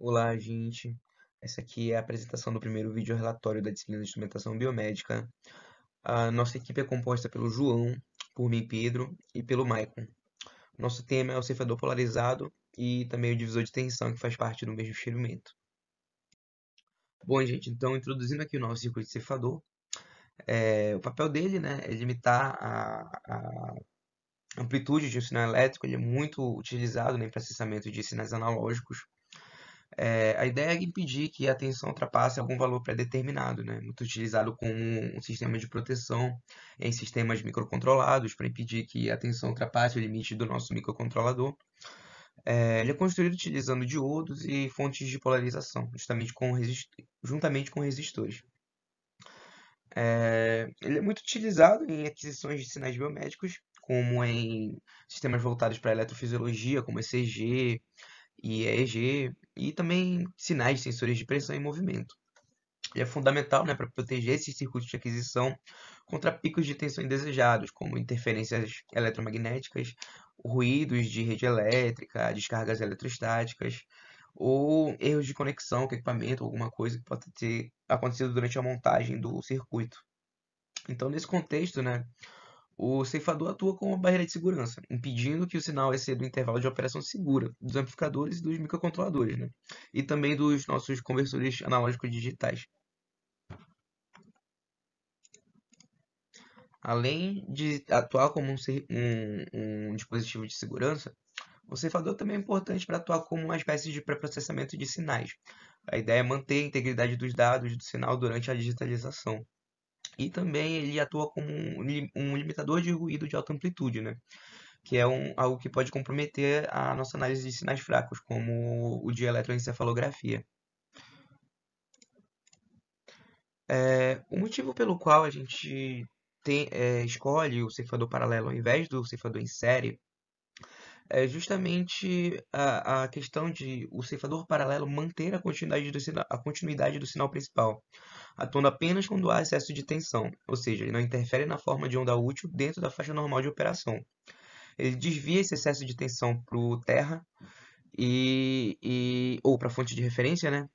Olá, gente. Essa aqui é a apresentação do primeiro vídeo relatório da disciplina de instrumentação biomédica. A nossa equipe é composta pelo João, por mim, Pedro, e pelo Maicon. Nosso tema é o ceifador polarizado e também o divisor de tensão, que faz parte do mesmo experimento. Bom, gente, então, introduzindo aqui o nosso circuito de ceifador, o papel dele, né, é limitar a amplitude de um sinal elétrico. Ele é muito utilizado, né, em processamento de sinais analógicos. A ideia é impedir que a tensão ultrapasse algum valor pré-determinado, né? Muito utilizado como um sistema de proteção em sistemas microcontrolados para impedir que a tensão ultrapasse o limite do nosso microcontrolador. Ele é construído utilizando diodos e fontes de polarização, juntamente com resistores. Ele é muito utilizado em aquisições de sinais biomédicos, como em sistemas voltados para a eletrofisiologia, como ECG e EEG, e também sinais de sensores de pressão e movimento. Ele é fundamental, né, para proteger esses circuitos de aquisição contra picos de tensão indesejados, como interferências eletromagnéticas, ruídos de rede elétrica, descargas eletrostáticas, ou erros de conexão com equipamento, alguma coisa que pode ter acontecido durante a montagem do circuito. Então, nesse contexto, né, o ceifador atua como uma barreira de segurança, impedindo que o sinal exceda o intervalo de operação segura dos amplificadores e dos microcontroladores, né, e também dos nossos conversores analógicos digitais. Além de atuar como um dispositivo de segurança, o ceifador também é importante para atuar como uma espécie de pré-processamento de sinais. A ideia é manter a integridade dos dados do sinal durante a digitalização. E também ele atua como um limitador de ruído de alta amplitude, né? Que é algo que pode comprometer a nossa análise de sinais fracos, como o de eletroencefalografia. O motivo pelo qual a gente escolhe o ceifador paralelo ao invés do ceifador em série é justamente a questão de o ceifador paralelo manter a continuidade do sinal principal, atuando apenas quando há excesso de tensão, ou seja, ele não interfere na forma de onda útil dentro da faixa normal de operação. Ele desvia esse excesso de tensão para o terra ou para a fonte de referência, né?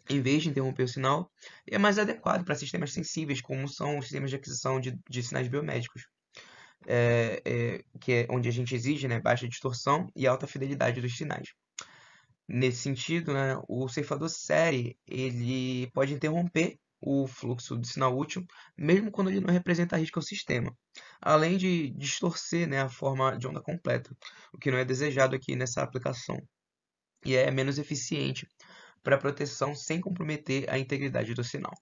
Em vez de interromper o sinal, e é mais adequado para sistemas sensíveis, como são os sistemas de aquisição de sinais biomédicos, que é onde a gente exige, né, baixa distorção e alta fidelidade dos sinais. Nesse sentido, né, o ceifador série ele pode interromper o fluxo do sinal útil, mesmo quando ele não representa risco ao sistema, além de distorcer, né, a forma de onda completa, o que não é desejado aqui nessa aplicação, e é menos eficiente para proteção sem comprometer a integridade do sinal.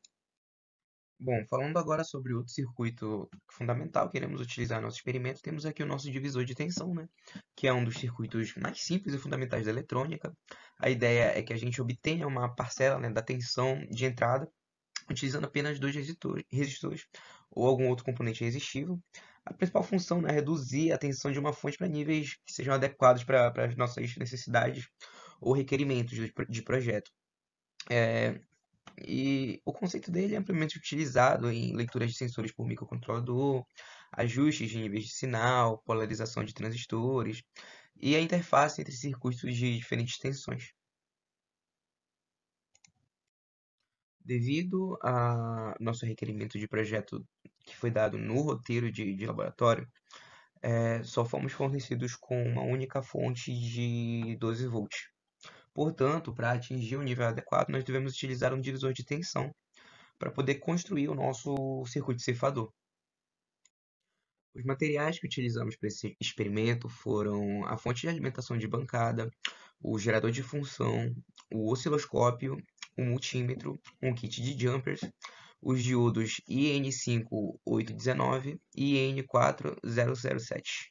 Bom, falando agora sobre outro circuito fundamental que iremos utilizar no nosso experimento, temos aqui o nosso divisor de tensão, né? Que é um dos circuitos mais simples e fundamentais da eletrônica. A ideia é que a gente obtenha uma parcela, né, da tensão de entrada utilizando apenas dois resistores ou algum outro componente resistivo. A principal função, né, é reduzir a tensão de uma fonte para níveis que sejam adequados para as nossas necessidades ou requerimentos de projeto. E o conceito dele é amplamente utilizado em leituras de sensores por microcontrolador, ajustes de níveis de sinal, polarização de transistores e a interface entre circuitos de diferentes tensões. Devido a nosso requerimento de projeto que foi dado no roteiro de laboratório, só fomos fornecidos com uma única fonte de 12 volts. Portanto, para atingir o nível adequado, nós devemos utilizar um divisor de tensão para poder construir o nosso circuito ceifador. Os materiais que utilizamos para esse experimento foram a fonte de alimentação de bancada, o gerador de função, o osciloscópio, o multímetro, um kit de jumpers, os diodos IN5819 e IN4007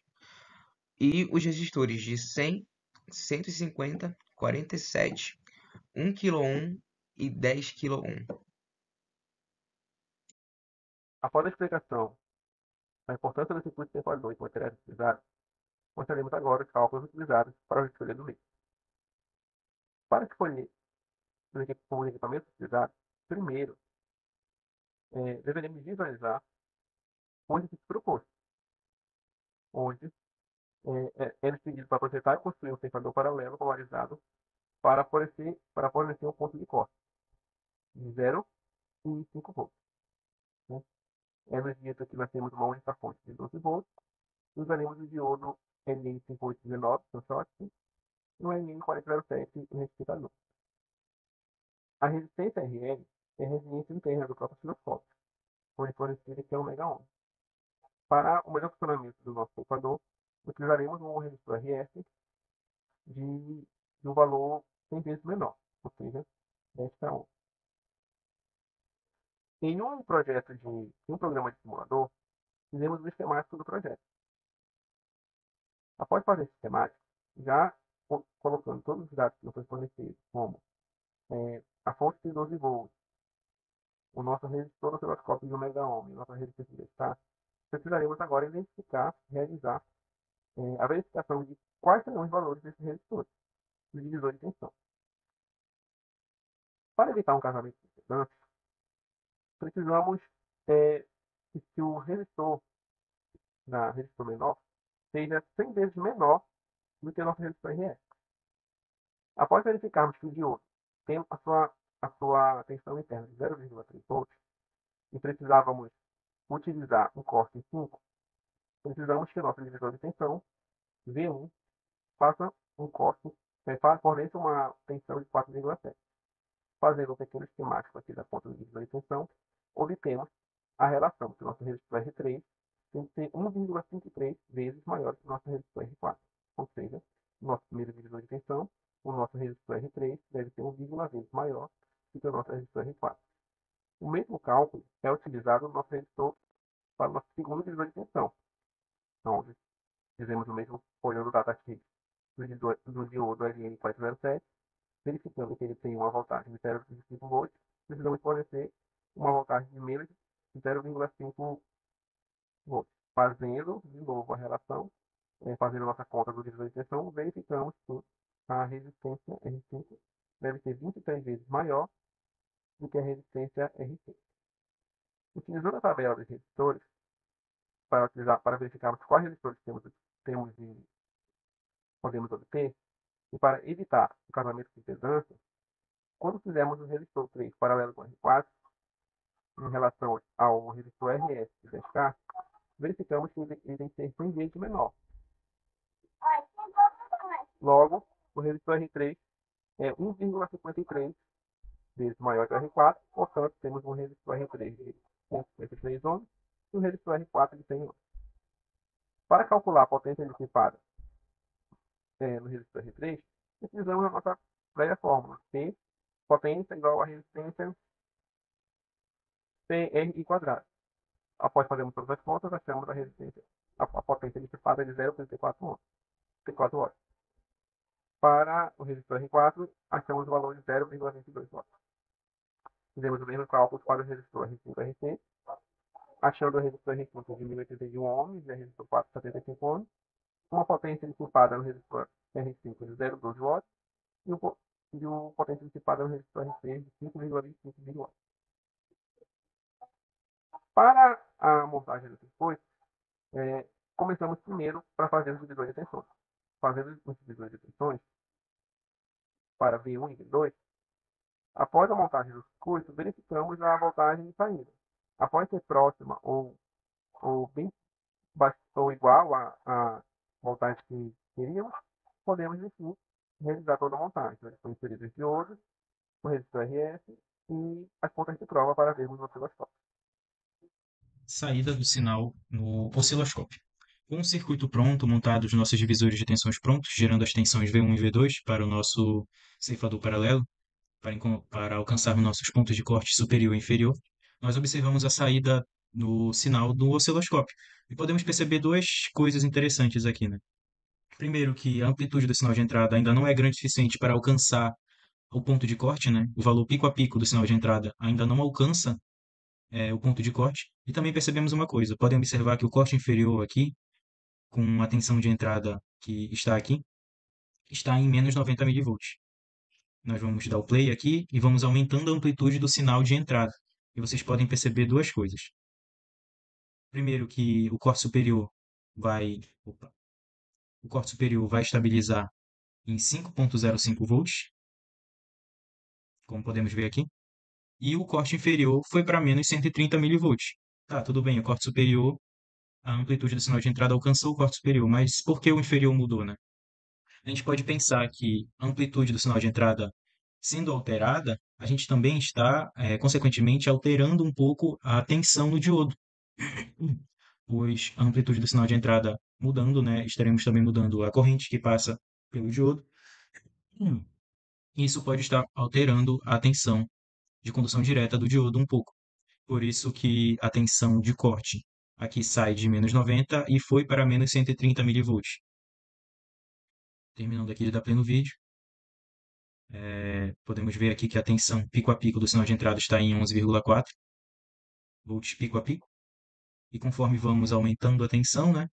e os resistores de 100, 150, 47, 1 kΩ e 10 kΩ. Após a explicação da importância do circuito temporador e materiais utilizados, mostraremos agora os cálculos utilizados para a escolha do risco. Para escolher o equipamento utilizado, primeiro deveremos visualizar o exercício proposto, onde é nos pedido para projetar e construir um ceifador paralelo polarizado para fornecer um ponto de corte de 0 e 5 volts. Né? É-nos dito que nós temos uma única fonte de 12 volts. Usaremos o diodo NM5819, Sunshot, e o NM4007, o rectificador. A resistência RL é a resistência interna do próprio osciloscópio, onde fornecida que é o ômega ohm. Para o melhor funcionamento do nosso equador, utilizaremos um resistor RS de um valor 100 vezes menor, ou seja, 10 para 1. Em um programa de simulador, fizemos o esquemático do projeto. Após fazer esse esquemático, já colocando todos os dados que nos foi fornecidos, como a fonte de 12 volts, o nosso resistor osciloscópio de ômega ohm e nossa resistência de estar, precisaremos agora realizar a verificação de quais serão os valores desses resistores, do divisor de tensão. Para evitar um casamento de impedância, precisamos que o resistor menor seja 100 vezes menor do que o nosso resistor RS. Após verificarmos que o diodo tem a sua tensão interna de 0,3 volts e precisávamos utilizar um corte em 5, precisamos que o nosso divisor de tensão, V1, faça um corte, forneça uma tensão de 4,7. Fazendo um pequeno esquemático aqui da ponta do divisor de tensão, obtemos a relação que o nosso resistor R3 tem que ser 1,53 vezes maior que o nosso resistor R4. Ou seja, o nosso primeiro divisor de tensão, o nosso resistor R3 deve ser 1,1 vezes maior do que o nosso resistor R4. O mesmo cálculo é utilizado no nosso resistor para o nosso segundo divisor de tensão, onde fizemos o mesmo olhando o datasheet do diodo LN407, verificando que ele tem uma voltagem de 0,5 volts, precisamos fornecer uma voltagem de menos de 0,5 volts. Fazendo, de novo, a relação, fazendo nossa conta do divisor de tensão, verificamos que a resistência R5 deve ser 23 vezes maior do que a resistência R6. Utilizando a tabela dos resistores, para verificarmos quais resistores temos e podemos obter, e para evitar o casamento de impedância, quando fizermos o resistor 3 paralelo com o R4, em relação ao resistor RS de 10K, verificamos que ele tem que ser 100 vezes menor. Logo, o resistor R3 é 1,53 vezes maior que o R4, portanto, temos um resistor R3 de 153 ohms e um resistor R4 de 100 ohms. Para calcular a potência dissipada no resistor R3, precisamos da nossa velha fórmula, P potência igual a resistência PRI quadrado. Após fazermos todas as contas, achamos a potência dissipada de 0,34 watts. Para o resistor R4, achamos o valor de 0,22 watts. Fizemos o mesmo cálculo para o resistor R5 e R6, achando o resistor R5 de 1081 ohms e o resistor 4 de 75 ohms, uma potência dissipada no resistor R5 de 0,12 watts e o potência dissipada no resistor R6 de 5,25 mW. Para a montagem do circuito, começamos primeiro para fazer os divisores de tensões. Fazendo os divisores de tensões para V1 e V2, após a montagem do circuito, verificamos a voltagem de saída. Após ser próxima bem ou igual à voltagem que queríamos, podemos, enfim, realizar toda a montagem. São inseridos os diodos, o resistor RS e as pontas de prova para vermos no osciloscópio. Saída do sinal no osciloscópio. Com o circuito pronto, montado os nossos divisores de tensões prontos, gerando as tensões V1 e V2 para o nosso ceifador paralelo, para alcançarmos nossos pontos de corte superior e inferior, nós observamos a saída no sinal do osciloscópio. E podemos perceber duas coisas interessantes aqui, né? Primeiro, que a amplitude do sinal de entrada ainda não é grande o suficiente para alcançar o ponto de corte, né? O valor pico a pico do sinal de entrada ainda não alcança o ponto de corte. E também percebemos uma coisa: podem observar que o corte inferior aqui, com a tensão de entrada que está aqui, está em menos 90 milivolts. Nós vamos dar o play aqui e vamos aumentando a amplitude do sinal de entrada. E vocês podem perceber duas coisas. Primeiro, que o corte superior vai estabilizar em 5,05 volts como podemos ver aqui. E o corte inferior foi para menos 130 milivolts. Tá, tudo bem, o corte superior, a amplitude do sinal de entrada alcançou o corte superior, mas por que o inferior mudou, né? A gente pode pensar que a amplitude do sinal de entrada sendo alterada, a gente também está, consequentemente, alterando um pouco a tensão no diodo. Pois a amplitude do sinal de entrada mudando, né, estaremos também mudando a corrente que passa pelo diodo. Hum, Isso pode estar alterando a tensão de condução direta do diodo um pouco. Por isso que a tensão de corte aqui sai de menos 90 e foi para menos 130 milivolts. Terminando aqui de dar play no vídeo, podemos ver aqui que a tensão pico a pico do sinal de entrada está em 11,4 volts pico a pico. E conforme vamos aumentando a tensão, né,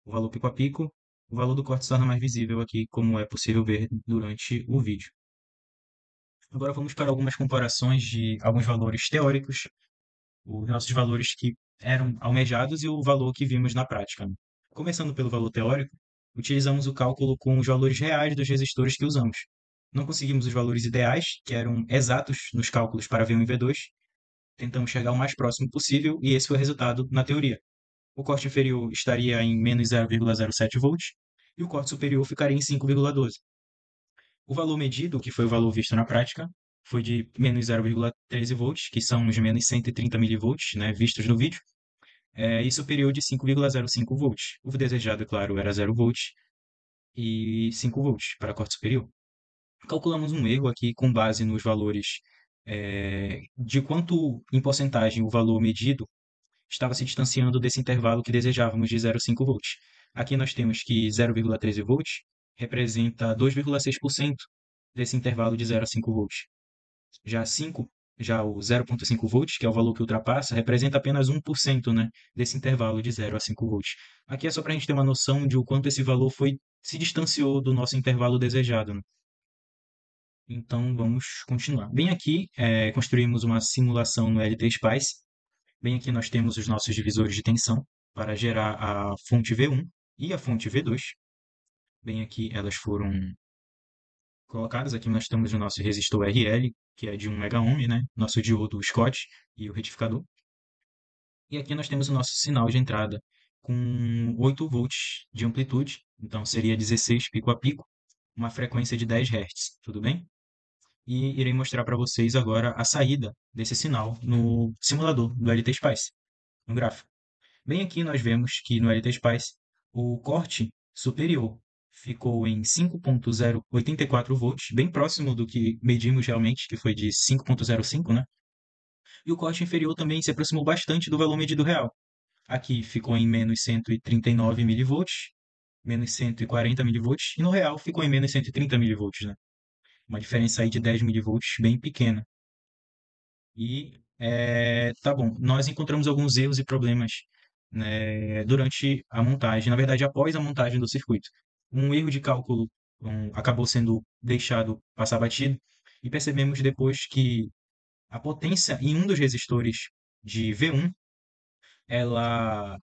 o valor pico a pico, o valor do corte se torna mais visível aqui, como é possível ver durante o vídeo. Agora vamos para algumas comparações de alguns valores teóricos, os nossos valores que eram almejados e o valor que vimos na prática, né? Começando pelo valor teórico, utilizamos o cálculo com os valores reais dos resistores que usamos. Não conseguimos os valores ideais, que eram exatos nos cálculos para V1 e V2, tentamos chegar o mais próximo possível e esse foi o resultado na teoria. O corte inferior estaria em menos 0,07 volts e o corte superior ficaria em 5,12. O valor medido, que foi o valor visto na prática, foi de menos 0,13 volts, que são os menos 130 milivolts, né, vistos no vídeo, e superior de 5,05 volts. O desejado, é claro, era 0 volts e 5 volts para corte superior. Calculamos um erro aqui com base nos valores de quanto em porcentagem o valor medido estava se distanciando desse intervalo que desejávamos de 0,5 volts. Aqui nós temos que 0,13 volts representa 2,6% desse intervalo de 0 a 5 volts. Já 5, já o 0,5 volts, que é o valor que ultrapassa, representa apenas 1%, né, desse intervalo de 0 a 5 volts. Aqui é só para a gente ter uma noção de o quanto esse valor se distanciou do nosso intervalo desejado, né? Então vamos continuar. Bem aqui, construímos uma simulação no LT-Spice. Bem aqui nós temos os nossos divisores de tensão para gerar a fonte V1 e a fonte V2. Bem aqui elas foram colocadas. Aqui nós temos o nosso resistor RL, que é de 1 megaohm, né? Nosso diodo Scott e o retificador. E aqui nós temos o nosso sinal de entrada com 8 volts de amplitude, então seria 16 pico a pico, uma frequência de 10 Hz, tudo bem? E irei mostrar para vocês agora a saída desse sinal no simulador do LT-Spice, no gráfico. Bem aqui nós vemos que no LT-Spice o corte superior ficou em 5.084 volts, bem próximo do que medimos realmente, que foi de 5.05, né? E o corte inferior também se aproximou bastante do valor medido real. Aqui ficou em menos 139 milivolts, menos 140 milivolts, e no real ficou em menos 130 milivolts, né? Uma diferença aí de 10 milivolts bem pequena. E tá bom, nós encontramos alguns erros e problemas, né, durante a montagem, na verdade, após a montagem do circuito. Um erro de cálculo acabou sendo deixado passar batido e percebemos depois que a potência em um dos resistores de V1 ela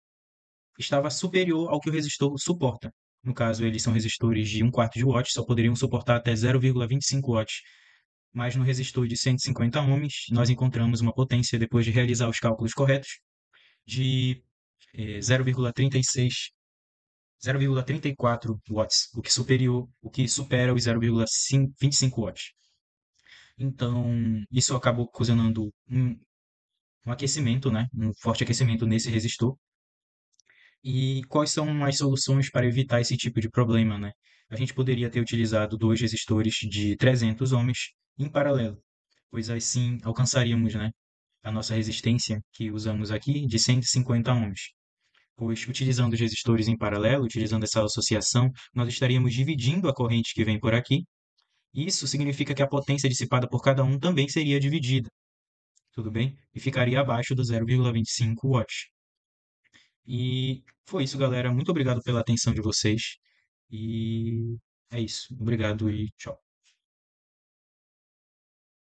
estava superior ao que o resistor suporta. No caso, eles são resistores de 1/4 de watt, só poderiam suportar até 0,25 watts. Mas no resistor de 150 ohms, nós encontramos uma potência, depois de realizar os cálculos corretos, de 0,36, 0,34 watts, o que supera os 0,25 watts. Então, isso acabou ocasionando um aquecimento, né? Um forte aquecimento nesse resistor. E quais são as soluções para evitar esse tipo de problema, né? A gente poderia ter utilizado dois resistores de 300 ohms em paralelo, pois assim alcançaríamos, né, a nossa resistência que usamos aqui de 150 ohms. Pois utilizando os resistores em paralelo, utilizando essa associação, nós estaríamos dividindo a corrente que vem por aqui. Isso significa que a potência dissipada por cada um também seria dividida, tudo bem? E ficaria abaixo do 0,25 watts. E foi isso, galera. Muito obrigado pela atenção de vocês. E é isso. Obrigado e tchau.